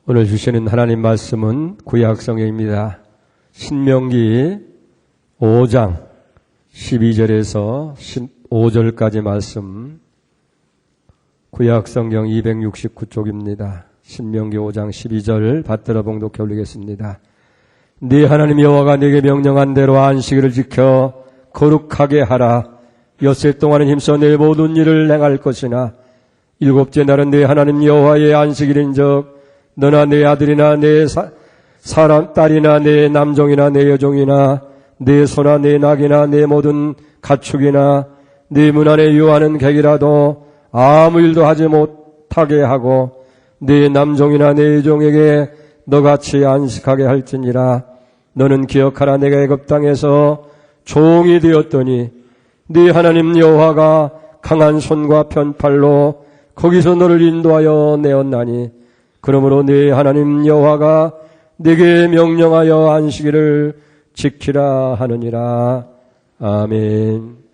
오늘 주시는 하나님 말씀은 구약 성경입니다. 신명기 5장 12절에서 15절까지 말씀, 구약 성경 269쪽입니다. 신명기 5장 12절 받들어 봉독해 올리겠습니다. 네 하나님 여호와가 네게 명령한 대로 안식일을 지켜 거룩하게 하라. 엿새 동안은 힘써 내 모든 일을 행할 것이나 일곱째 날은 네 하나님 여호와의 안식일인즉 너나 네 아들이나 네 사람 딸이나 네 남종이나 네 여종이나 네 소나 네 낙이나 네 모든 가축이나 네 문 안에 유하는 객이라도 아무 일도 하지 못하게 하고 네 남종이나 네 여종에게 너같이 안식하게 할지니라. 너는 기억하라. 내가 애굽 땅에서 종이 되었더니 네 하나님 여호와가 강한 손과 편팔로 거기서 너를 인도하여 내었나니 그러므로 네 하나님 여호와가 네게 명령하여 안식일을 지키라 하느니라. 아멘.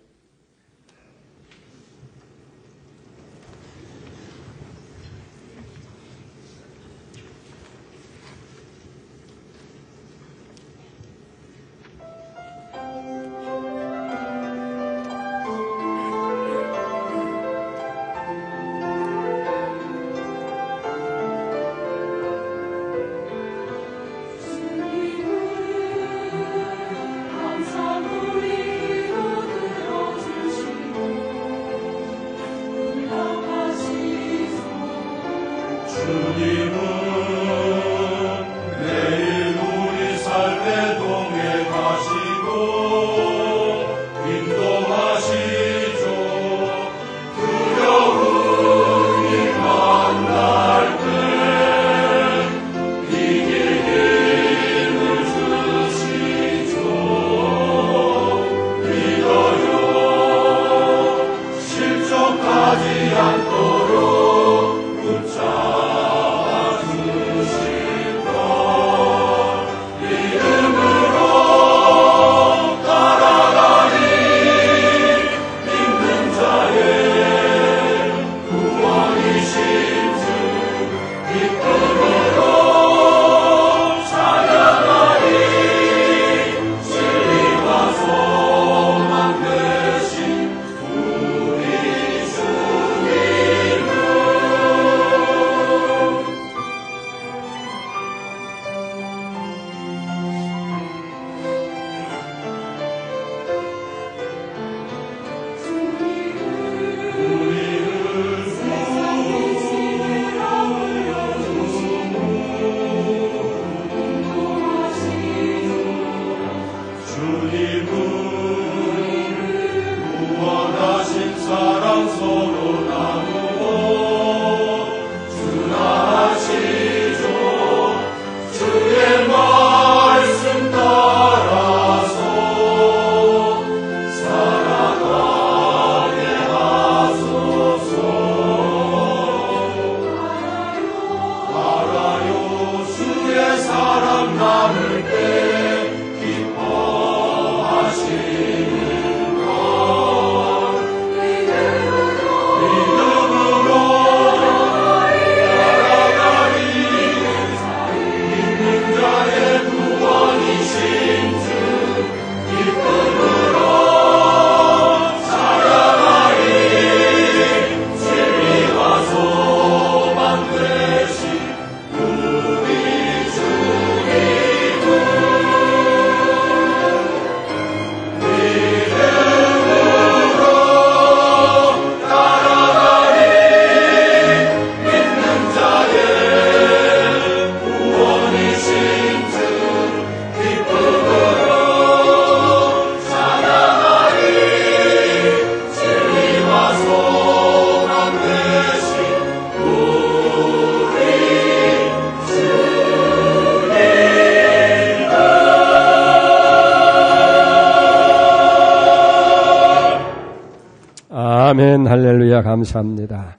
아멘. 할렐루야. 감사합니다.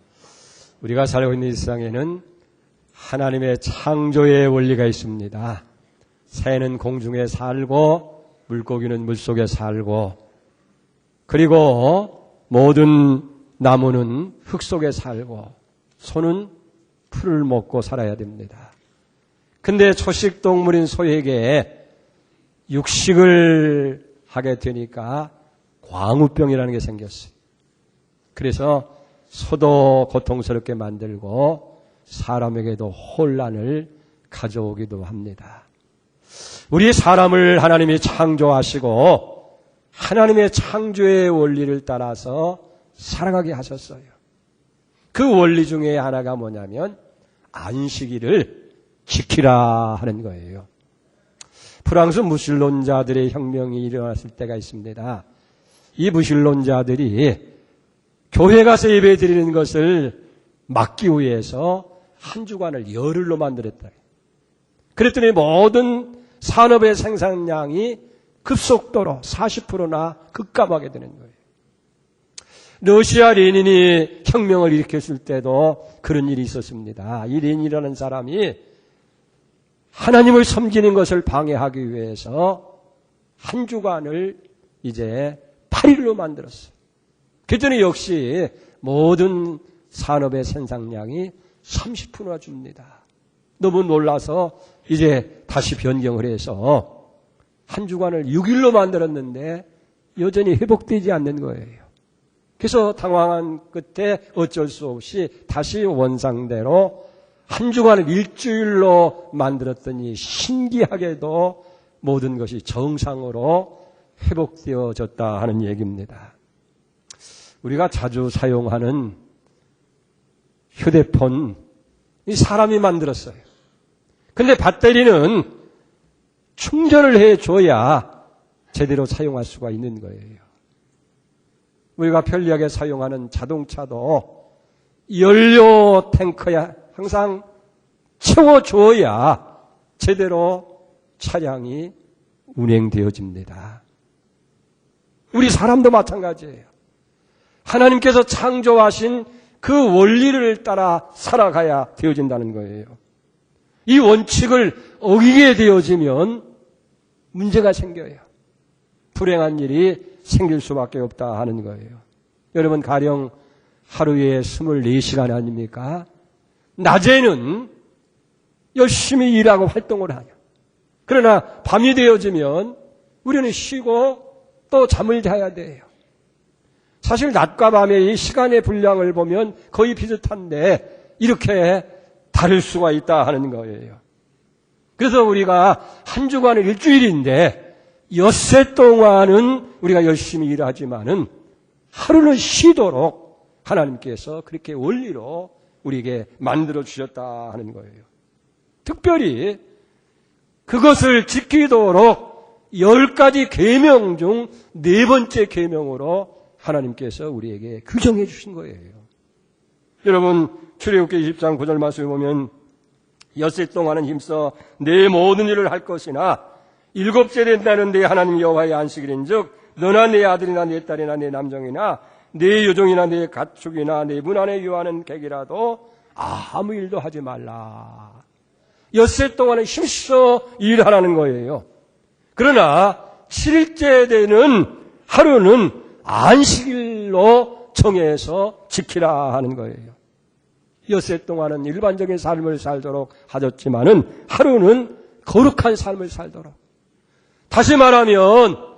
우리가 살고 있는 이 세상에는 하나님의 창조의 원리가 있습니다. 새는 공중에 살고 물고기는 물속에 살고 그리고 모든 나무는 흙 속에 살고 소는 풀을 먹고 살아야 됩니다. 근데 초식동물인 소에게 육식을 하게 되니까 광우병이라는 게 생겼어요. 그래서 소도 고통스럽게 만들고 사람에게도 혼란을 가져오기도 합니다. 우리 사람을 하나님이 창조하시고 하나님의 창조의 원리를 따라서 살아가게 하셨어요. 그 원리 중에 하나가 뭐냐면 안식일을 지키라 하는 거예요. 프랑스 무신론자들의 혁명이 일어났을 때가 있습니다. 이 무신론자들이 교회 가서 예배 드리는 것을 막기 위해서 한 주간을 열흘로 만들었다. 그랬더니 모든 산업의 생산량이 급속도로 40%나 급감하게 되는 거예요. 러시아 레닌이 혁명을 일으켰을 때도 그런 일이 있었습니다. 이 레닌이라는 사람이 하나님을 섬기는 것을 방해하기 위해서 한 주간을 이제 8일로 만들었어요. 그랬더니 역시 모든 산업의 생산량이 30%나 줍니다. 너무 놀라서 이제 다시 변경을 해서 한 주간을 6일로 만들었는데 여전히 회복되지 않는 거예요. 그래서 당황한 끝에 어쩔 수 없이 다시 원상대로 한 주간을 일주일로 만들었더니 신기하게도 모든 것이 정상으로 회복되어졌다 하는 얘기입니다. 우리가 자주 사용하는 휴대폰, 이 사람이 만들었어요. 근데 배터리는 충전을 해줘야 제대로 사용할 수가 있는 거예요. 우리가 편리하게 사용하는 자동차도 연료 탱크에 항상 채워줘야 제대로 차량이 운행되어집니다. 우리 사람도 마찬가지예요. 하나님께서 창조하신 그 원리를 따라 살아가야 되어진다는 거예요. 이 원칙을 어기게 되어지면 문제가 생겨요. 불행한 일이 생길 수밖에 없다 하는 거예요. 여러분 가령 하루에 24시간 아닙니까? 낮에는 열심히 일하고 활동을 하냐. 그러나 밤이 되어지면 우리는 쉬고 또 잠을 자야 돼요. 사실 낮과 밤의 이 시간의 분량을 보면 거의 비슷한데 이렇게 다를 수가 있다 하는 거예요. 그래서 우리가 한 주간은 일주일인데 엿새 동안은 우리가 열심히 일하지만은 하루는 쉬도록 하나님께서 그렇게 원리로 우리에게 만들어 주셨다 하는 거예요. 특별히 그것을 지키도록 10가지 계명 중 4번째 계명으로 하나님께서 우리에게 규정해 주신 거예요. 여러분 출애굽기 20장 9절 말씀에 보면 엿새 동안은 힘써 내 모든 일을 할 것이나 일곱째 된다는 내 하나님 여호와의 안식일인즉 너나 내 아들이나 내 딸이나 내 남종이나 내 여종이나 내 가축이나 내 문 안에 유하는 객이라도 아무 일도 하지 말라. 엿새 동안은 힘써 일하라는 거예요. 그러나 7일째 되는 하루는 안식일로 정해서 지키라 하는 거예요. 엿새 동안은 일반적인 삶을 살도록 하셨지만은 하루는 거룩한 삶을 살도록. 다시 말하면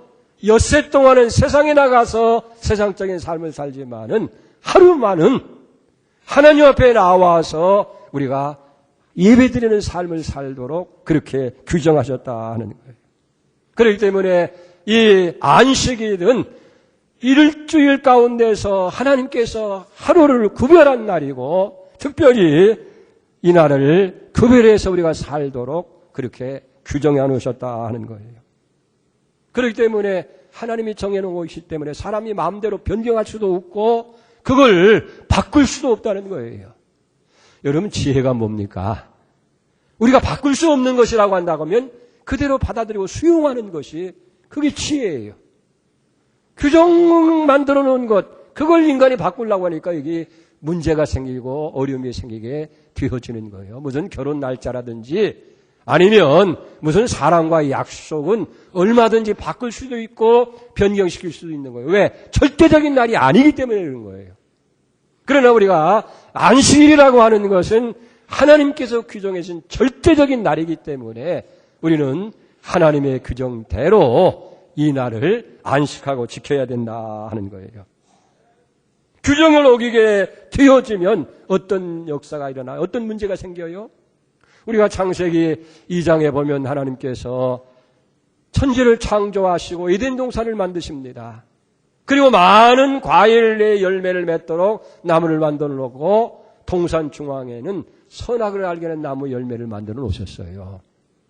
엿새 동안은 세상에 나가서 세상적인 삶을 살지만은 하루만은 하나님 앞에 나와서 우리가 예배드리는 삶을 살도록 그렇게 규정하셨다 하는 거예요. 그렇기 때문에 이 안식일은 일주일 가운데서 하나님께서 하루를 구별한 날이고 특별히 이 날을 구별해서 우리가 살도록 그렇게 규정해 놓으셨다 하는 거예요. 그렇기 때문에 하나님이 정해놓은 것이기 때문에 사람이 마음대로 변경할 수도 없고 그걸 바꿀 수도 없다는 거예요. 여러분 지혜가 뭡니까? 우리가 바꿀 수 없는 것이라고 한다고 하면 그대로 받아들이고 수용하는 것이 그게 지혜예요. 규정 만들어 놓은 것 그걸 인간이 바꾸려고 하니까 이게 문제가 생기고 어려움이 생기게 되어지는 거예요. 무슨 결혼 날짜라든지 아니면 무슨 사람과의 약속은 얼마든지 바꿀 수도 있고 변경시킬 수도 있는 거예요. 왜? 절대적인 날이 아니기 때문에 그런 거예요. 그러나 우리가 안식일이라고 하는 것은 하나님께서 규정해 주신 절대적인 날이기 때문에 우리는 하나님의 규정대로 이 날을 안식하고 지켜야 된다 하는 거예요. 규정을 어기게 되어지면 어떤 역사가 일어나요? 어떤 문제가 생겨요? 우리가 창세기 2장에 보면 하나님께서 천지를 창조하시고 에덴 동산을 만드십니다. 그리고 많은 과일의 열매를 맺도록 나무를 만들어 놓고 동산 중앙에는 선악을 알게 하는 나무 열매를 만들어 놓으셨어요.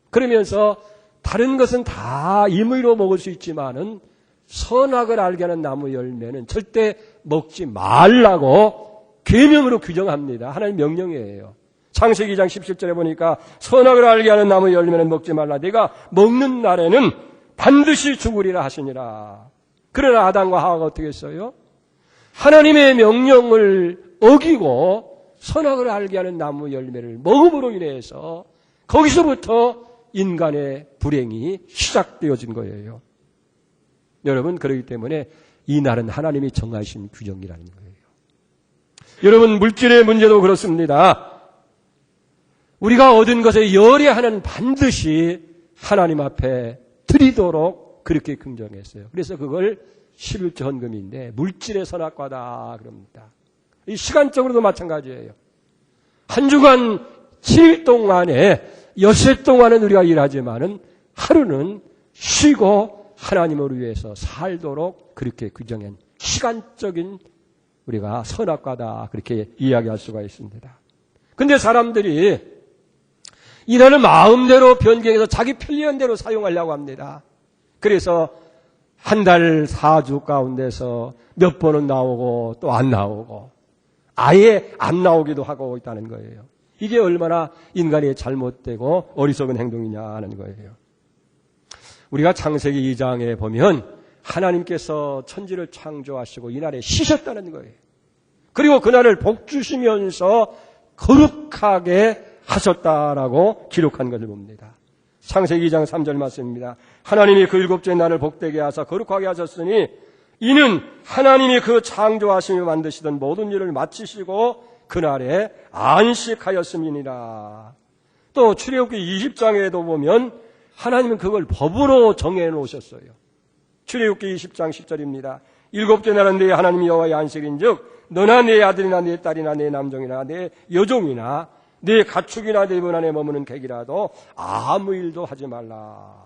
그러면서 다른 것은 다 임의로 먹을 수 있지만은 선악을 알게 하는 나무 열매는 절대 먹지 말라고 계명으로 규정합니다. 하나님 명령이에요. 창세기 2장 17절에 보니까 선악을 알게 하는 나무 열매는 먹지 말라. 네가 먹는 날에는 반드시 죽으리라 하시니라. 그러나 아담과 하와가 어떻게 했어요? 하나님의 명령을 어기고 선악을 알게 하는 나무 열매를 먹음으로 인해서 거기서부터 인간의 불행이 시작되어진 거예요. 여러분, 그렇기 때문에 이 날은 하나님이 정하신 규정이라는 거예요. 여러분, 물질의 문제도 그렇습니다. 우리가 얻은 것의 열애하는 반드시 하나님 앞에 드리도록 그렇게 긍정했어요. 그래서 그걸 11조 헌금인데 물질의 선악과다 그럽니다. 이 시간적으로도 마찬가지예요. 한 주간 7일 동안에 엿새 동안은 우리가 일하지만은 하루는 쉬고 하나님을 위해서 살도록 그렇게 규정한 시간적인 우리가 선악과다 그렇게 이야기할 수가 있습니다. 근데 사람들이 이날을 마음대로 변경해서 자기 편리한 대로 사용하려고 합니다. 그래서 한 달 4주 가운데서 몇 번은 나오고 또 안 나오고 아예 안 나오기도 하고 있다는 거예요. 이게 얼마나 인간의 잘못되고 어리석은 행동이냐 하는 거예요. 우리가 창세기 2장에 보면 하나님께서 천지를 창조하시고 이날에 쉬셨다는 거예요. 그리고 그날을 복주시면서 거룩하게 하셨다라고 기록한 것을 봅니다. 창세기 2장 3절 말씀입니다. 하나님이 그 일곱째 날을 복되게 하사 거룩하게 하셨으니 이는 하나님이 그 창조하시며 만드시던 모든 일을 마치시고 그날에 안식하였음이니라. 또 출애굽기 20장에도 보면 하나님은 그걸 법으로 정해 놓으셨어요. 출애굽기 20장 10절입니다. 일곱째 날은 네 하나님 여호와의 안식인즉 너나 네 아들이나 네 딸이나 네 남종이나 네 여종이나 네 가축이나 네 문 안에 머무는 객이라도 아무 일도 하지 말라.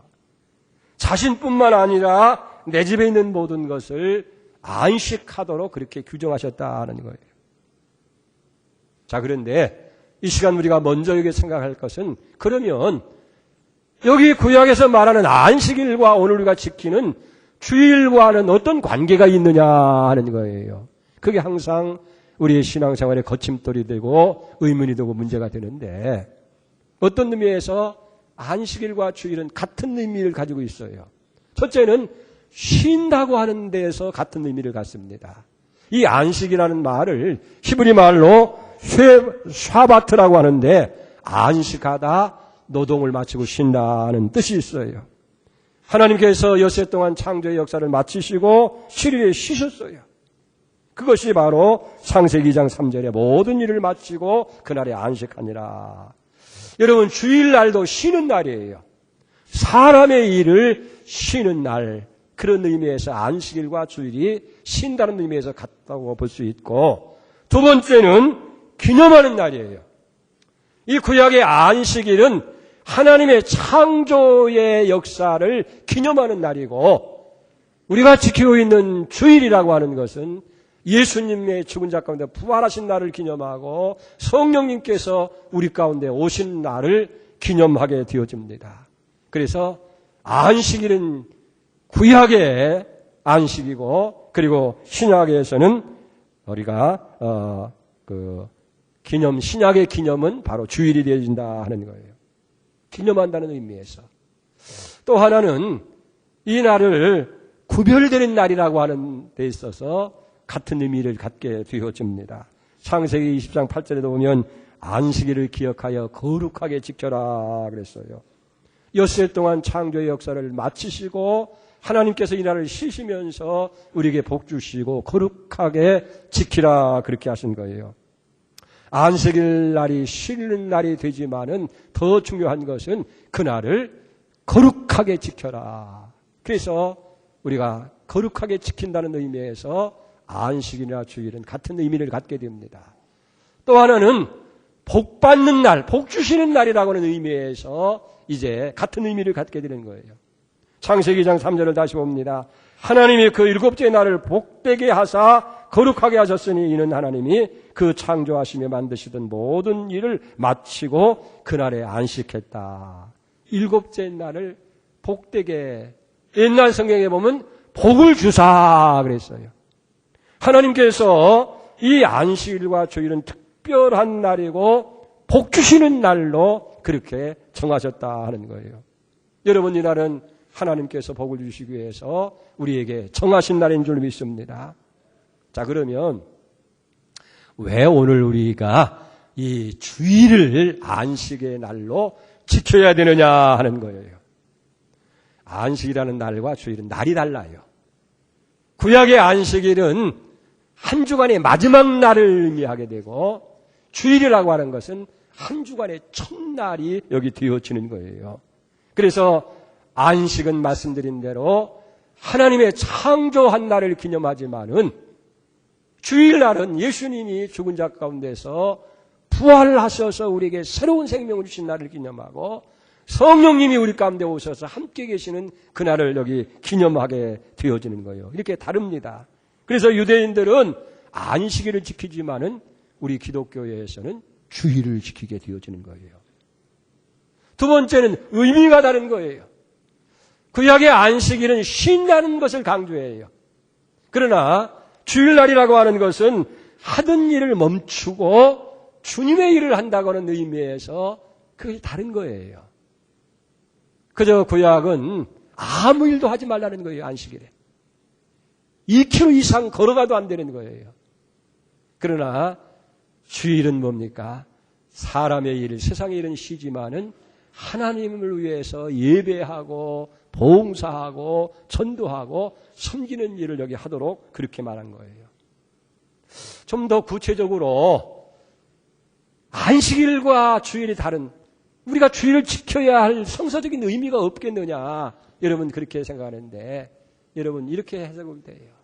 자신뿐만 아니라 내 집에 있는 모든 것을 안식하도록 그렇게 규정하셨다는 거예요. 자, 그런데 이 시간 우리가 먼저 여기 생각할 것은 그러면 여기 구약에서 말하는 안식일과 오늘 우리가 지키는 주일과는 어떤 관계가 있느냐 하는 거예요. 그게 항상 우리의 신앙생활에 거침돌이 되고 의문이 되고 문제가 되는데 어떤 의미에서 안식일과 주일은 같은 의미를 가지고 있어요. 첫째는 쉰다고 하는 데에서 같은 의미를 갖습니다. 이 안식이라는 말을 히브리 말로 샤바트라고 하는데 안식하다, 노동을 마치고 쉰다는 뜻이 있어요. 하나님께서 엿새 동안 창조의 역사를 마치시고 7일에 쉬셨어요. 그것이 바로 창세기 2장 3절에 모든 일을 마치고 그날에 안식하니라. 여러분, 주일날도 쉬는 날이에요. 사람의 일을 쉬는 날, 그런 의미에서 안식일과 주일이 쉰다는 의미에서 같다고 볼 수 있고, 두 번째는 기념하는 날이에요. 이 구약의 안식일은 하나님의 창조의 역사를 기념하는 날이고, 우리가 지키고 있는 주일이라고 하는 것은 예수님의 죽은 자 가운데 부활하신 날을 기념하고 성령님께서 우리 가운데 오신 날을 기념하게 되어집니다. 그래서 안식일은 구약의 안식이고, 그리고 신약에서는 우리가 신약의 기념은 바로 주일이 되어진다 하는 거예요. 기념한다는 의미에서. 또 하나는 이 날을 구별되는 날이라고 하는 데 있어서 같은 의미를 갖게 되어집니다. 창세기 20장 8절에도 보면 안식일을 기억하여 거룩하게 지켜라 그랬어요. 엿새 동안 창조의 역사를 마치시고 하나님께서 이 날을 쉬시면서 우리에게 복 주시고 거룩하게 지키라 그렇게 하신 거예요. 안식일 날이 쉬는 날이 되지만은 더 중요한 것은 그날을 거룩하게 지켜라. 그래서 우리가 거룩하게 지킨다는 의미에서 안식일이나 주일은 같은 의미를 갖게 됩니다. 또 하나는 복 받는 날, 복 주시는 날이라고 하는 의미에서 이제 같은 의미를 갖게 되는 거예요. 창세기 2장 3절을 다시 봅니다. 하나님이 그 일곱째 날을 복되게 하사 거룩하게 하셨으니 이는 하나님이 그 창조하시며 만드시던 모든 일을 마치고 그날에 안식했다. 일곱째 날을 복되게, 옛날 성경에 보면 복을 주사 그랬어요. 하나님께서 이 안식일과 주일은 특별한 날이고 복 주시는 날로 그렇게 정하셨다 하는 거예요. 여러분, 이 날은 하나님께서 복을 주시기 위해서 우리에게 정하신 날인 줄 믿습니다. 자, 그러면 왜 오늘 우리가 이 주일을 안식의 날로 지켜야 되느냐 하는 거예요. 안식이라는 날과 주일은 날이 달라요. 구약의 안식일은 한 주간의 마지막 날을 의미하게 되고 주일이라고 하는 것은 한 주간의 첫날이 여기 되어지는 거예요. 그래서 안식은 말씀드린 대로 하나님의 창조한 날을 기념하지만은 주일날은 예수님이 죽은 자 가운데서 부활하셔서 우리에게 새로운 생명을 주신 날을 기념하고 성령님이 우리 가운데 오셔서 함께 계시는 그날을 여기 기념하게 되어지는 거예요. 이렇게 다릅니다. 그래서 유대인들은 안식일을 지키지만은 우리 기독교에서는 주일을 지키게 되어지는 거예요. 두 번째는 의미가 다른 거예요. 구약의 안식일은 쉰다는 것을 강조해요. 그러나 주일날이라고 하는 것은 하던 일을 멈추고 주님의 일을 한다고 하는 의미에서 그게 다른 거예요. 그저 구약은 아무 일도 하지 말라는 거예요. 안식일에 2km 이상 걸어가도 안 되는 거예요. 그러나 주일은 뭡니까? 사람의 일, 세상의 일은 쉬지만은 하나님을 위해서 예배하고 봉사하고 전도하고 섬기는 일을 여기 하도록 그렇게 말한 거예요. 좀 더 구체적으로 안식일과 주일이 다른, 우리가 주일을 지켜야 할 성서적인 의미가 없겠느냐, 여러분 그렇게 생각하는데 여러분 이렇게 해석을 돼요.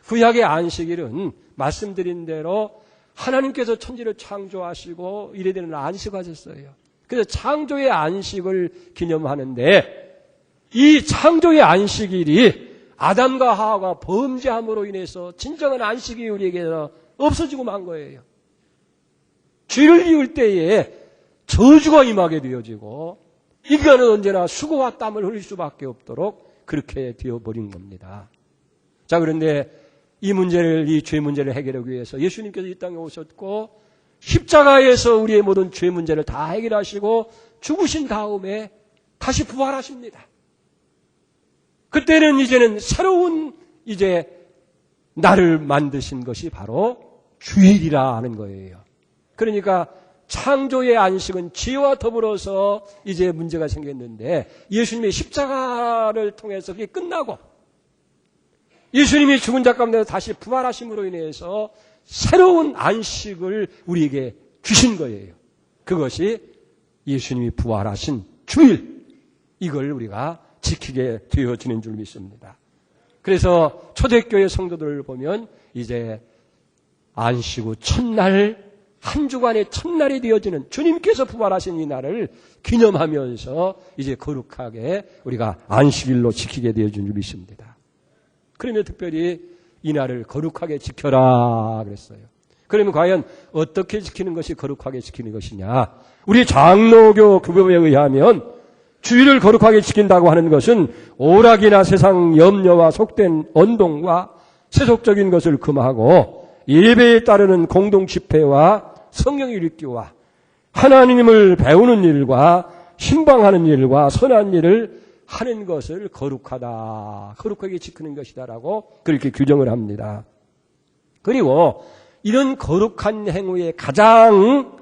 구약의 안식일은 말씀드린 대로 하나님께서 천지를 창조하시고 이래 되는 안식하셨어요. 그래서 창조의 안식을 기념하는데 이 창조의 안식일이 아담과 하와가 범죄함으로 인해서 진정한 안식이 우리에게서 없어지고 만 거예요. 죄를 지을 때에 저주가 임하게 되어지고 인간은 언제나 수고와 땀을 흘릴 수밖에 없도록 그렇게 되어버린 겁니다. 자, 그런데 이 죄 문제를 해결하기 위해서 예수님께서 이 땅에 오셨고 십자가에서 우리의 모든 죄 문제를 다 해결하시고 죽으신 다음에 다시 부활하십니다. 그때는 이제는 새로운 날을 만드신 것이 바로 주일이라 하는 거예요. 그러니까 창조의 안식은 죄와 더불어서 이제 문제가 생겼는데 예수님의 십자가를 통해서 그게 끝나고 예수님이 죽은 자 가운데서 다시 부활하심으로 인해서 새로운 안식을 우리에게 주신 거예요. 그것이 예수님이 부활하신 주일, 이걸 우리가 지키게 되어지는 줄 믿습니다. 그래서 초대교회 성도들을 보면 이제 안식 후 첫날, 한 주간의 첫날이 되어지는 주님께서 부활하신 이 날을 기념하면서 이제 거룩하게 우리가 안식일로 지키게 되어지는 줄 믿습니다. 그러면 특별히 이 날을 거룩하게 지켜라 그랬어요. 그러면 과연 어떻게 지키는 것이 거룩하게 지키는 것이냐? 우리 장로교 규법에 의하면 주일을 거룩하게 지킨다고 하는 것은 오락이나 세상 염려와 속된 언동과 세속적인 것을 금하고 예배에 따르는 공동 집회와 성경 읽기와 하나님을 배우는 일과 신방하는 일과 선한 일을 하는 것을 거룩하다, 거룩하게 지키는 것이다라고 그렇게 규정을 합니다. 그리고 이런 거룩한 행위의 가장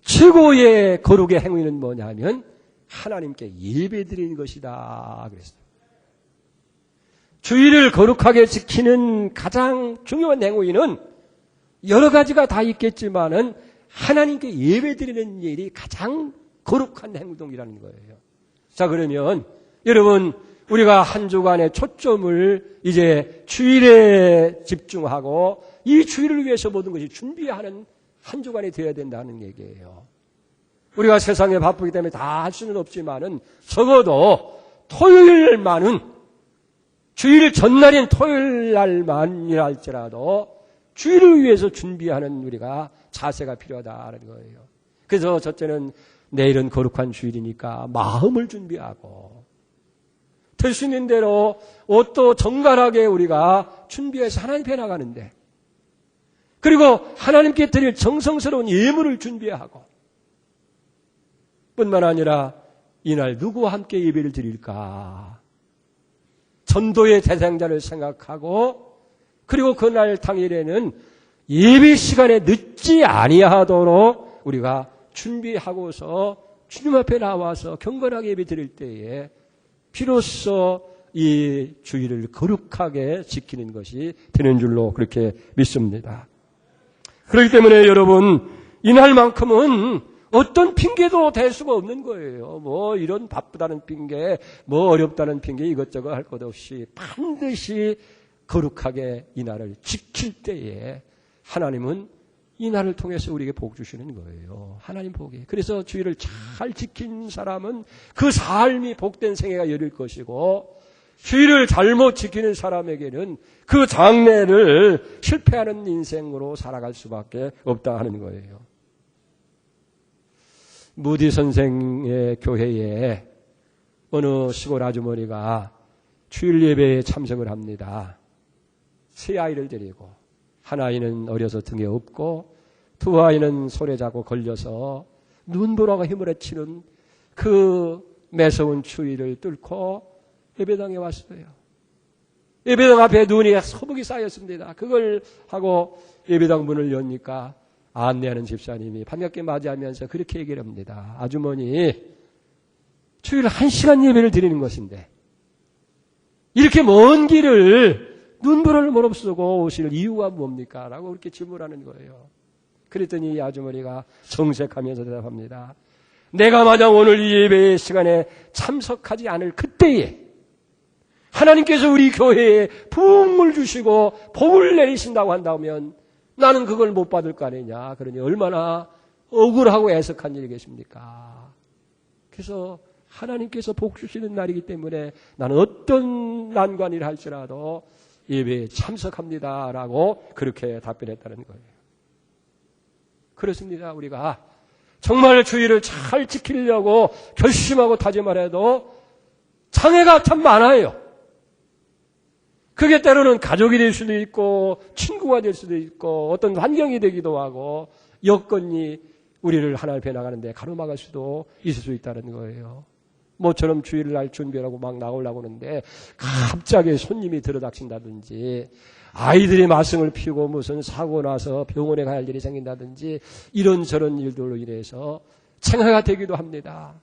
최고의 거룩의 행위는 뭐냐면 하나님께 예배드리는 것이다 그랬어요. 주일을 거룩하게 지키는 가장 중요한 행위는 여러 가지가 다 있겠지만은 하나님께 예배드리는 일이 가장 거룩한 행동이라는 거예요. 자, 그러면 여러분, 우리가 한 주간의 초점을 이제 주일에 집중하고 이 주일을 위해서 모든 것이 준비하는 한 주간이 되어야 된다는 얘기예요. 우리가 세상에 바쁘기 때문에 다 할 수는 없지만은 적어도 토요일만은 주일 전날인 토요일 날만이랄지라도 주일을 위해서 준비하는 우리가 자세가 필요하다는 거예요. 그래서 첫째는 내일은 거룩한 주일이니까 마음을 준비하고 될 수 있는 대로 옷도 정갈하게 우리가 준비해서 하나님 앞에 나가는데, 그리고 하나님께 드릴 정성스러운 예물을 준비하고, 뿐만 아니라 이날 누구와 함께 예배를 드릴까, 전도의 대상자를 생각하고, 그리고 그날 당일에는 예배 시간에 늦지 아니하도록 우리가 준비하고서 주님 앞에 나와서 경건하게 예배 드릴 때에 비로소 이 주일을 거룩하게 지키는 것이 되는 줄로 그렇게 믿습니다. 그렇기 때문에 여러분, 이날만큼은 어떤 핑계도 될 수가 없는 거예요. 뭐 이런 바쁘다는 핑계, 뭐 어렵다는 핑계, 이것저것 할 것 없이 반드시 거룩하게 이날을 지킬 때에 하나님은 이날을 통해서 우리에게 복 주시는 거예요. 하나님 복이. 그래서 주일을 잘 지킨 사람은 그 삶이 복된 생애가 열릴 것이고, 주일을 잘못 지키는 사람에게는 그 장래를 실패하는 인생으로 살아갈 수밖에 없다 하는 거예요. 무디 선생의 교회에 어느 시골 아주머니가 주일 예배에 참석을 합니다. 세 아이를 데리고, 한 아이는 어려서 등에 업고 두 아이는 손에 잡고 걸려서 눈보라가 휘몰아치는 그 매서운 추위를 뚫고 예배당에 왔어요. 예배당 앞에 눈이 소복이 쌓였습니다. 그걸 하고 예배당 문을 여니까 안내하는 집사님이 반갑게 맞이하면서 그렇게 얘기를 합니다. 아주머니, 주일 1시간 예배를 드리는 것인데 이렇게 먼 길을 눈보라를 무릅쓰고 오실 이유가 뭡니까? 라고 그렇게 질문하는 거예요. 그랬더니 이 아주머니가 정색하면서 대답합니다. 내가 만약 오늘 이 예배 시간에 참석하지 않을 그때에 하나님께서 우리 교회에 부흥을 주시고 복을 내리신다고 한다면 나는 그걸 못 받을 거 아니냐. 그러니 얼마나 억울하고 애석한 일이겠습니까? 그래서 하나님께서 복 주시는 날이기 때문에 나는 어떤 난관이라 할지라도 예배에 참석합니다라고 그렇게 답변했다는 거예요. 그렇습니다. 우리가 정말 주일을 잘 지키려고 결심하고 다짐을 해도 장애가 참 많아요. 그게 때로는 가족이 될 수도 있고 친구가 될 수도 있고 어떤 환경이 되기도 하고 여건이 우리를 하나님 앞에 나가는데 가로막을 수도 있을 수 있다는 거예요. 모처럼 주일을 날 준비하고 막 나오려고 하는데 갑자기 손님이 들어닥친다든지 아이들이 말썽을 피우고 무슨 사고 나서 병원에 가야 할 일이 생긴다든지 이런저런 일들로 인해서 장애가 되기도 합니다.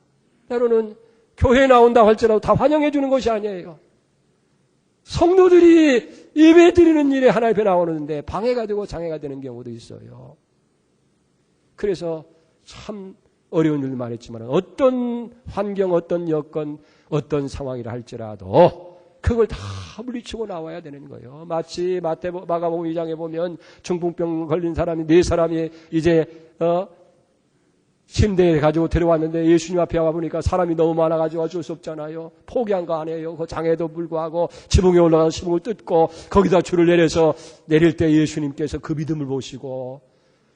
때로는 교회에 나온다고 할지라도 다 환영해 주는 것이 아니에요. 성도들이 예배 드리는 일에 하나님 앞에 나오는데 방해가 되고 장애가 되는 경우도 있어요. 그래서 참 어려운 일도 많았지만 어떤 환경, 어떤 여건, 어떤 상황이라 할지라도 그걸 다 물리치고 나와야 되는 거예요. 마치 마가복음 2장에 보면 중풍병 걸린 사람이 4사람이 이제 침대에 가지고 데려왔는데 예수님 앞에 와보니까 사람이 너무 많아가지고 어쩔 수 없잖아요. 포기한 거 아니에요. 그 장애도 불구하고 지붕에 올라가서 지붕을 뜯고 거기다 줄을 내려서 내릴 때 예수님께서 그 믿음을 보시고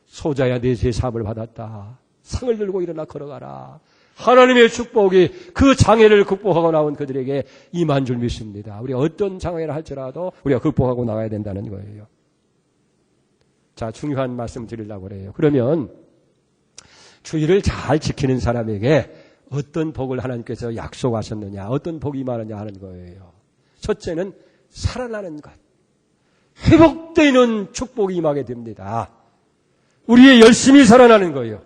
소자야 내 죄 사함을 받았다. 상을 들고 일어나 걸어가라. 하나님의 축복이 그 장애를 극복하고 나온 그들에게 임한 줄 믿습니다. 우리가 어떤 장애를 할지라도 우리가 극복하고 나가야 된다는 거예요. 자, 중요한 말씀 드리려고 그래요. 그러면 주일을 잘 지키는 사람에게 어떤 복을 하나님께서 약속하셨느냐, 어떤 복이 임하느냐 하는 거예요. 첫째는 살아나는 것. 회복되는 축복이 임하게 됩니다. 우리의 열심히 살아나는 거예요.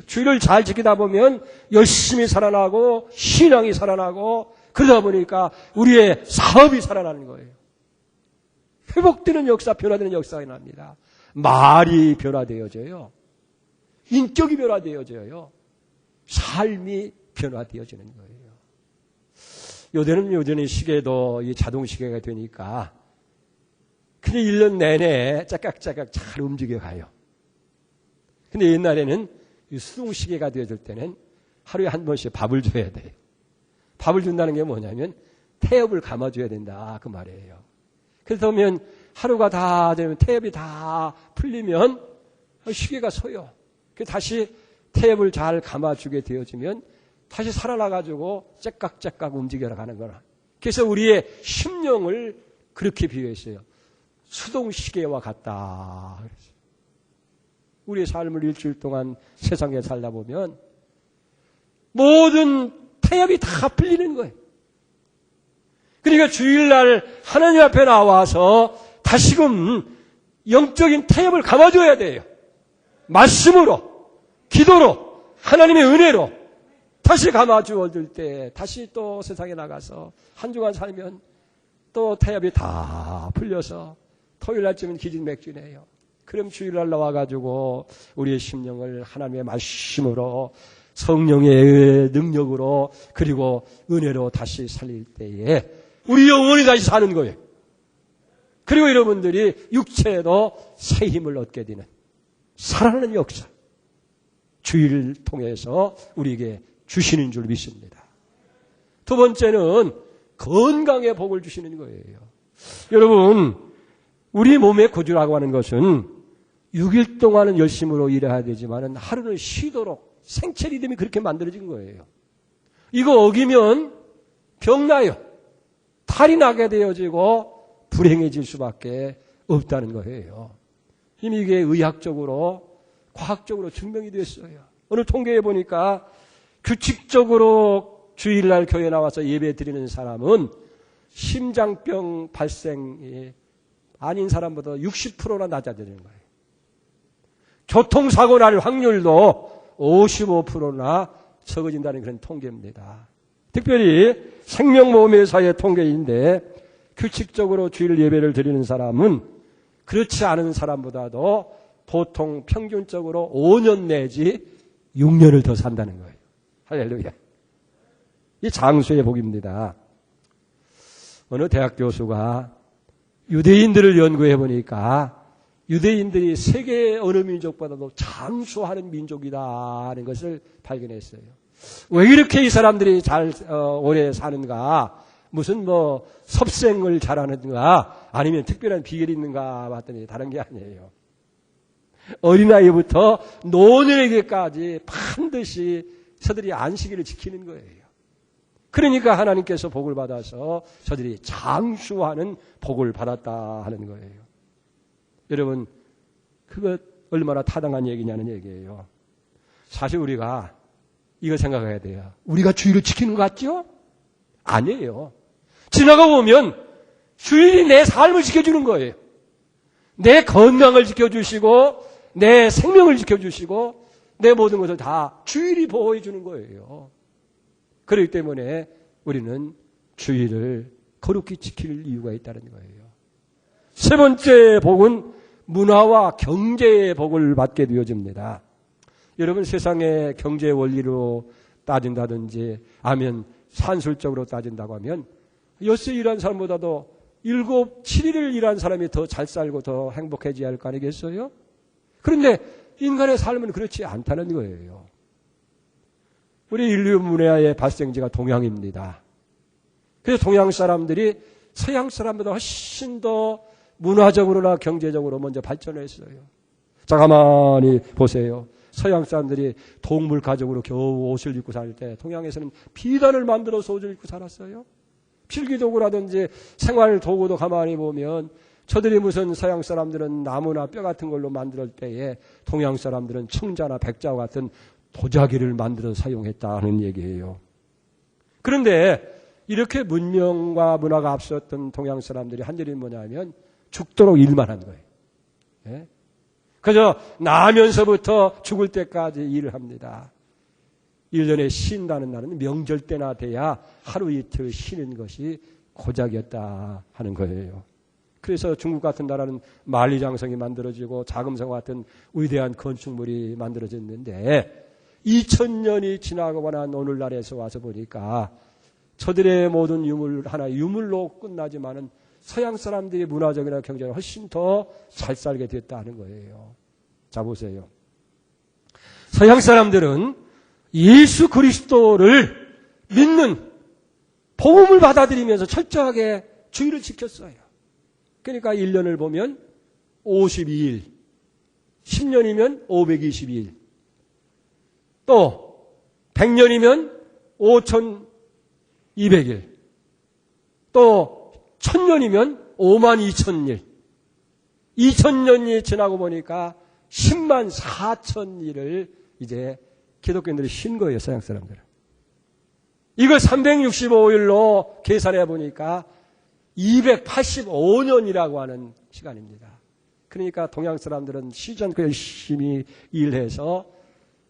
주일을 잘 지키다 보면 열심히 살아나고 신앙이 살아나고 그러다 보니까 우리의 사업이 살아나는 거예요. 회복되는 역사, 변화되는 역사가 납니다. 말이 변화되어져요. 인격이 변화되어져요. 삶이 변화되어지는 거예요. 요새는 요전에 시계도 이 자동 시계가 되니까 그냥 1년 내내 짝깍짝깍 잘 움직여가요. 근데 옛날에는 이 수동 시계가 되어질 때는 하루에 한 번씩 밥을 줘야 돼요. 밥을 준다는 게 뭐냐면 태엽을 감아줘야 된다 그 말이에요. 그래서 보면 하루가 다 되면 태엽이 다 풀리면 시계가 서요. 다시 태엽을 잘 감아주게 되어지면 다시 살아나가지고 째깍째깍 움직여가는 거나. 그래서 우리의 심령을 그렇게 비유했어요. 수동시계와 같다. 그랬어요. 우리의 삶을 일주일 동안 세상에 살다 보면 모든 태엽이 다 풀리는 거예요. 그러니까 주일날 하나님 앞에 나와서 다시금 영적인 태엽을 감아줘야 돼요. 말씀으로, 기도로, 하나님의 은혜로 다시 감아주어줄 때 다시 또 세상에 나가서 한 주간 살면 또 태엽이 다 풀려서 토요일날쯤은 기진맥진해요. 그럼 주일날 나와가지고 우리의 심령을 하나님의 말씀으로 성령의 능력으로 그리고 은혜로 다시 살릴 때에 우리 영혼이 다시 사는 거예요. 그리고 여러분들이 육체에도 새 힘을 얻게 되는 살아나는 역사 주일을 통해서 우리에게 주시는 줄 믿습니다. 두 번째는 건강의 복을 주시는 거예요. 여러분 우리 몸의 구주라고 하는 것은 6일 동안은 열심으로 일해야 되지만 하루는 쉬도록 생체 리듬이 그렇게 만들어진 거예요. 이거 어기면 병나요. 탈이 나게 되어지고 불행해질 수밖에 없다는 거예요. 이미 이게 의학적으로 과학적으로 증명이 됐어요. 오늘 통계에 보니까 규칙적으로 주일날 교회 나와서 예배 드리는 사람은 심장병 발생이 아닌 사람보다 60%나 낮아지는 거예요. 교통사고 날 확률도 55%나 적어진다는 그런 통계입니다. 특별히 생명보험회사의 통계인데 규칙적으로 주일 예배를 드리는 사람은 그렇지 않은 사람보다도 보통 평균적으로 5년 내지 6년을 더 산다는 거예요. 할렐루야. 이 장수의 복입니다. 어느 대학 교수가 유대인들을 연구해 보니까 유대인들이 세계 어느 민족보다도 장수하는 민족이다는 것을 발견했어요. 왜 이렇게 이 사람들이 잘 오래 사는가? 무슨 섭생을 잘하는가? 아니면 특별한 비결이 있는가 봤더니 다른 게 아니에요. 어린아이부터 노년에게까지 반드시 저들이 안식일을 지키는 거예요. 그러니까 하나님께서 복을 받아서 저들이 장수하는 복을 받았다 하는 거예요. 여러분, 그것 얼마나 타당한 얘기냐는 얘기예요. 사실 우리가 이거 생각해야 돼요. 우리가 주일을 지키는 것 같죠? 아니에요. 지나가 보면 주일이 내 삶을 지켜주는 거예요. 내 건강을 지켜주시고 내 생명을 지켜주시고 내 모든 것을 다 주일이 보호해 주는 거예요. 그렇기 때문에 우리는 주일을 거룩히 지킬 이유가 있다는 거예요. 세 번째 복은 문화와 경제의 복을 받게 되어집니다. 여러분 세상의 경제 원리로 따진다든지 아니면 산술적으로 따진다고 하면 엿새 일한 사람보다도 7, 7일을 일한 사람이 더 잘 살고 더 행복해져야 할 거 아니겠어요? 그런데 인간의 삶은 그렇지 않다는 거예요. 우리 인류 문화의 발생지가 동양입니다. 그래서 동양 사람들이 서양 사람보다 훨씬 더 문화적으로나 경제적으로 먼저 발전했어요. 자, 가만히 보세요. 서양 사람들이 동물 가족으로 겨우 옷을 입고 살 때 동양에서는 비단을 만들어서 옷을 입고 살았어요. 필기도구라든지 생활 도구도 가만히 보면 저들이 무슨 서양 사람들은 나무나 뼈 같은 걸로 만들 때에 동양 사람들은 청자나 백자와 같은 도자기를 만들어 사용했다는 얘기예요. 그런데 이렇게 문명과 문화가 앞섰던 동양 사람들이 한 일이 뭐냐면 죽도록 일만 한 거예요. 예? 그저 나면서부터 죽을 때까지 일을 합니다. 1년에 쉰다는 날은 명절 때나 돼야 하루 이틀 쉬는 것이 고작이었다 하는 거예요. 그래서 중국 같은 나라는 만리장성이 만들어지고 자금성 같은 위대한 건축물이 만들어졌는데 2000년이 지나고 난 오늘날에서 와서 보니까 저들의 모든 유물 하나의 유물로 끝나지만은 서양 사람들이 문화적이나 경제적으로 훨씬 더 잘 살게 됐다는 거예요. 자 보세요. 서양 사람들은 예수 그리스도를 믿는 복음을 받아들이면서 철저하게 주의를 지켰어요. 그러니까 1년을 보면 52일, 10년이면 522일, 또 100년이면 5200일, 또 1000년이면 52000일, 2000년이 지나고 보니까 10만 4000일을 이제 기독교인들이 쉰 거예요, 서양 사람들은. 이걸 365일로 계산해 보니까 285년이라고 하는 시간입니다. 그러니까 동양 사람들은 쉬지 않고 열심히 일해서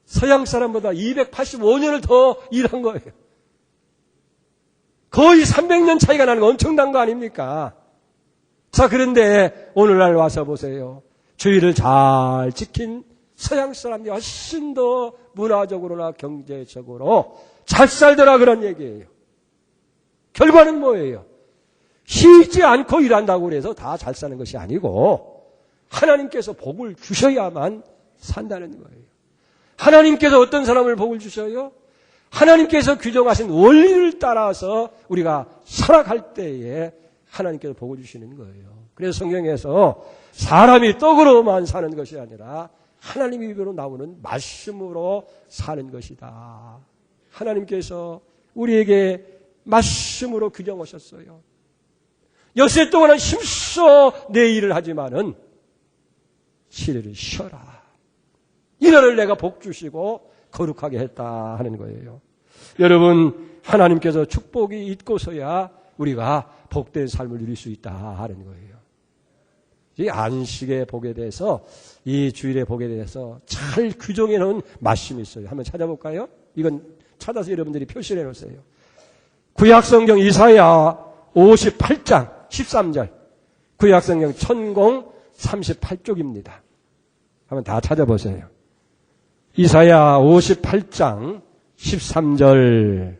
서양 사람보다 285년을 더 일한 거예요. 거의 300년 차이가 나는 건 엄청난 거 아닙니까? 자, 그런데 오늘날 와서 보세요. 주의를 잘 지킨 서양 사람들이 훨씬 더 문화적으로나 경제적으로 잘 살더라 그런 얘기예요. 결과는 뭐예요? 쉬지 않고 일한다고 그래서 다 잘 사는 것이 아니고 하나님께서 복을 주셔야만 산다는 거예요. 하나님께서 어떤 사람을 복을 주셔요? 하나님께서 규정하신 원리를 따라서 우리가 살아갈 때에 하나님께서 복을 주시는 거예요. 그래서 성경에서 사람이 떡으로만 사는 것이 아니라 하나님의 입으로 나오는 말씀으로 사는 것이다. 하나님께서 우리에게 말씀으로 규정하셨어요. 엿새 동안은 힘써 내 일을 하지만은 7일을 쉬어라. 이날을 내가 복 주시고 거룩하게 했다 하는 거예요. 여러분, 하나님께서 축복이 있고서야 우리가 복된 삶을 누릴 수 있다 하는 거예요. 이 안식의 복에 대해서, 이 주일의 복에 대해서 잘 규정해 놓은 말씀이 있어요. 한번 찾아볼까요? 이건 찾아서 여러분들이 표시를 해 놓으세요. 구약성경 이사야 58장 13절, 구약성경 천공 38쪽입니다. 한번 다 찾아보세요. 이사야 58장 13절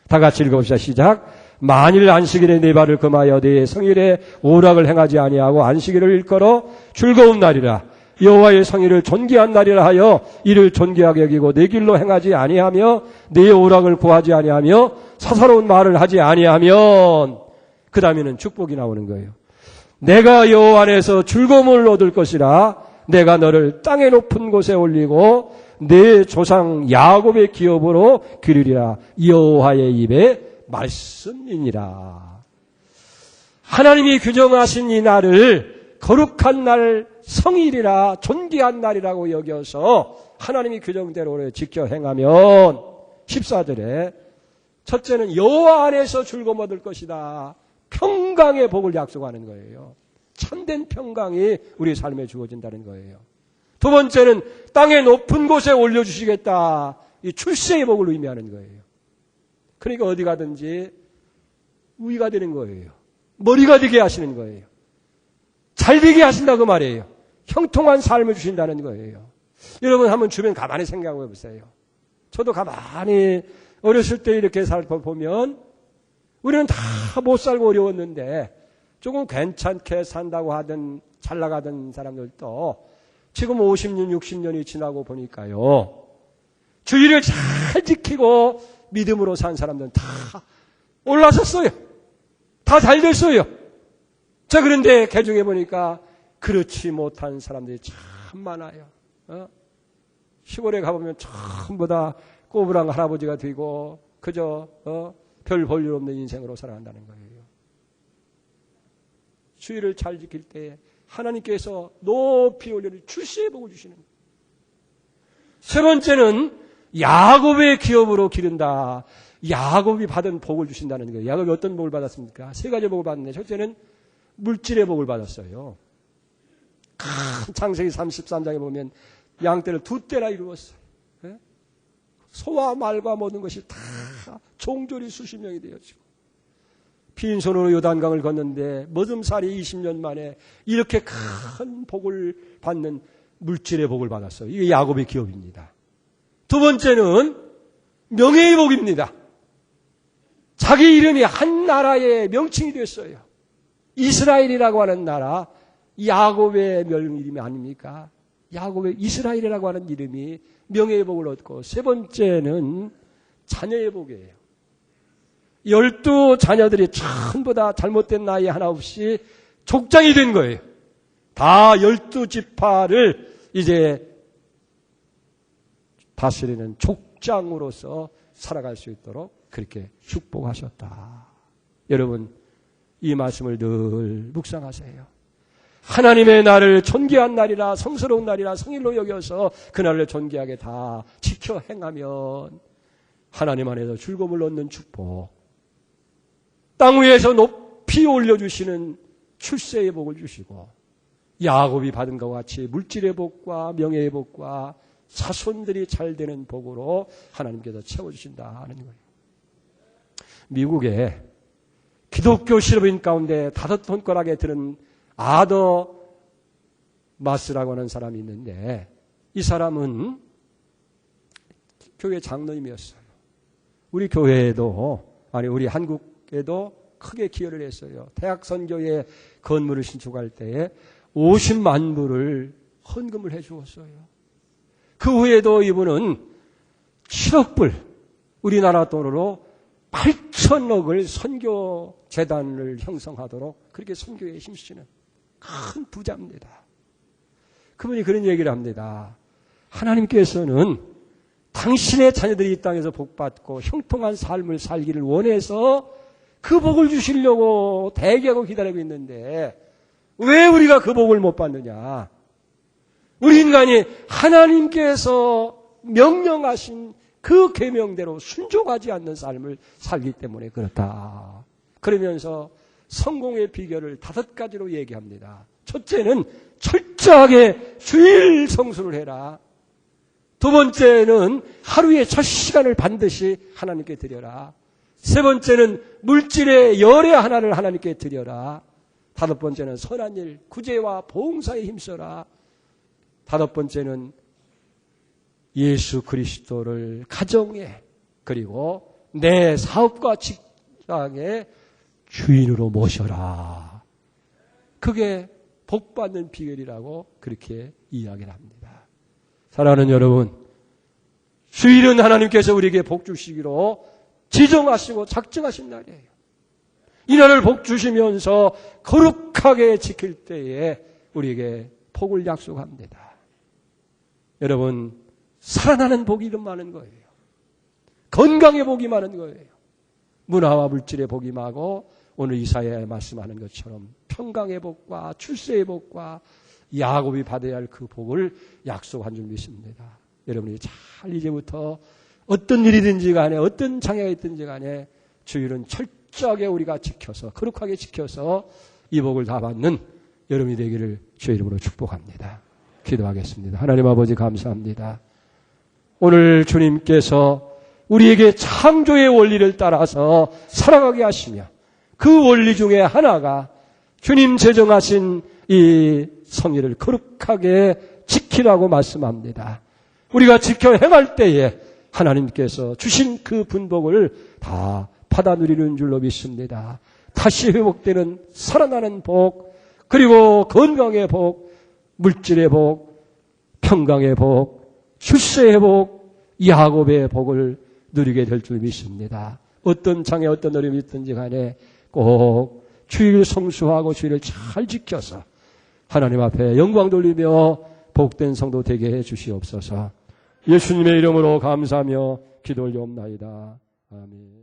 다 같이 읽어봅시다. 시작. 만일 안식일에 네 발을 금하여 네 성일에 오락을 행하지 아니하고 안식일을 일컬어 즐거운 날이라 여호와의 성일을 존귀한 날이라 하여 이를 존귀하게 여기고 내 길로 행하지 아니하며 네 오락을 구하지 아니하며 사사로운 말을 하지 아니하면, 그 다음에는 축복이 나오는 거예요. 내가 여호와 안에서 즐거움을 얻을 것이라 내가 너를 땅의 높은 곳에 올리고 내 조상 야곱의 기업으로 기르리라 여호와의 입에 말씀이니라. 하나님이 규정하신 이 날을 거룩한 날, 성일이라 존귀한 날이라고 여겨서 하나님이 규정대로 지켜 행하면 14절에 첫째는 여호와 안에서 즐거움 얻을 것이다. 평강의 복을 약속하는 거예요. 참된 평강이 우리 삶에 주어진다는 거예요. 두 번째는 땅의 높은 곳에 올려주시겠다. 이 출세의 복을 의미하는 거예요. 그러니까 어디 가든지 우위가 되는 거예요. 머리가 되게 하시는 거예요. 잘 되게 하신다고 말이에요. 형통한 삶을 주신다는 거예요. 여러분 한번 주변 가만히 생각해 보세요. 저도 가만히 어렸을 때 이렇게 살펴보면 우리는 다 못 살고 어려웠는데 조금 괜찮게 산다고 하던 잘 나가던 사람들도 지금 50년, 60년이 지나고 보니까요. 주의를 잘 지키고 믿음으로 산 사람들은 다 올라섰어요. 다 잘 됐어요. 자, 그런데 개중해 보니까 그렇지 못한 사람들이 참 많아요. 시골에 가보면 전부 다 꼬부랑 할아버지가 되고 그저 별 볼 일 없는 인생으로 살아간다는 거예요. 주의를 잘 지킬 때 하나님께서 높이 올려 출세의 복을 주시는 거예요. 세 번째는 야곱의 기업으로 기른다. 야곱이 받은 복을 주신다는 거예요. 야곱이 어떤 복을 받았습니까? 세 가지 복을 받는데 첫째는 물질의 복을 받았어요. 창세기 33장에 보면 양떼를 2떼나 이루었어요. 소와 말과 모든 것이 다 종졸이 수십 명이 되어지고 빈손으로 요단강을 걷는데 머슴살이 20년 만에 이렇게 큰 복을 받는 물질의 복을 받았어요. 이게 야곱의 기업입니다. 두 번째는 명예의 복입니다. 자기 이름이 한 나라의 명칭이 됐어요. 이스라엘이라고 하는 나라, 야곱의 이름이 아닙니까? 야곱의 이스라엘이라고 하는 이름이 명예의 복을 얻고, 세 번째는 자녀의 복이에요. 12 자녀들이 전부 다 잘못된 나이 하나 없이 족장이 된 거예요. 다 12지파를 이제 다스리는 족장으로서 살아갈 수 있도록 그렇게 축복하셨다. 여러분, 이 말씀을 늘 묵상하세요. 하나님의 날을 존귀한 날이라, 성스러운 날이라 성일로 여겨서 그 날을 존귀하게 다 지켜 행하면 하나님 안에서 즐거움을 얻는 축복, 땅 위에서 높이 올려주시는 출세의 복을 주시고, 야곱이 받은 것과 같이 물질의 복과 명예의 복과 자손들이 잘 되는 복으로 하나님께서 채워주신다는 거예요. 미국에 기독교 실업인 가운데 5손가락에 드는 아더 마스라고 하는 사람이 있는데, 이 사람은 교회 장로님이었어요. 우리 교회에도, 아니 우리 한국에도 크게 기여를 했어요. 대학선교회 건물을 신축할 때에 50만 불을 헌금을 해 주었어요. 그 후에도 이분은 7억 불, 우리나라 돈으로 8천억을 선교재단을 형성하도록 그렇게 선교에 힘쓰는 큰 부자입니다. 그분이 그런 얘기를 합니다. 하나님께서는 당신의 자녀들이 이 땅에서 복받고 형통한 삶을 살기를 원해서 그 복을 주시려고 대기하고 기다리고 있는데 왜 우리가 그 복을 못 받느냐? 우리 인간이 하나님께서 명령하신 그 계명대로 순종하지 않는 삶을 살기 때문에 그렇다. 그러면서 성공의 비결을 5가지로 얘기합니다. 첫째는 철저하게 주일 성수를 해라. 두 번째는 하루에 첫 시간을 반드시 하나님께 드려라. 세 번째는 물질의 열애 하나를 하나님께 드려라. 5번째는 선한 일, 구제와 봉사에 힘써라. 5번째는 예수 그리스도를 가정에, 그리고 내 사업과 직장의 주인으로 모셔라. 그게 복받는 비결이라고 그렇게 이야기를 합니다. 사랑하는 여러분, 주일은 하나님께서 우리에게 복 주시기로 지정하시고 작정하신 날이에요. 이 날을 복 주시면서 거룩하게 지킬 때에 우리에게 복을 약속합니다. 여러분, 살아나는 복이 많은 거예요. 건강의 복이 많은 거예요. 문화와 물질의 복이 많고, 오늘 이사야에 말씀하는 것처럼 평강의 복과 출세의 복과 야곱이 받아야 할 그 복을 약속한 줄 믿습니다. 여러분이 잘 이제부터 어떤 일이든지 간에, 어떤 장애가 있든지 간에 주일은 철저하게 우리가 지켜서, 거룩하게 지켜서 이 복을 다 받는 여러분이 되기를 주의 이름으로 축복합니다. 기도하겠습니다. 하나님 아버지 감사합니다. 오늘 주님께서 우리에게 창조의 원리를 따라서 살아가게 하시며, 그 원리 중에 하나가 주님 제정하신 이 성의를 거룩하게 지키라고 말씀합니다. 우리가 지켜 행할 때에 하나님께서 주신 그 분복을 다 받아 누리는 줄로 믿습니다. 다시 회복되는 살아나는 복, 그리고 건강의 복, 물질의 복, 평강의 복, 출세의 복, 야곱의 복을 누리게 될 줄 믿습니다. 어떤 장애, 어떤 어려움이 있든지 간에 꼭 주일 성수하고 주일을 잘 지켜서 하나님 앞에 영광 돌리며 복된 성도 되게 해 주시옵소서. 예수님의 이름으로 감사하며 기도 올리옵나이다. 아멘.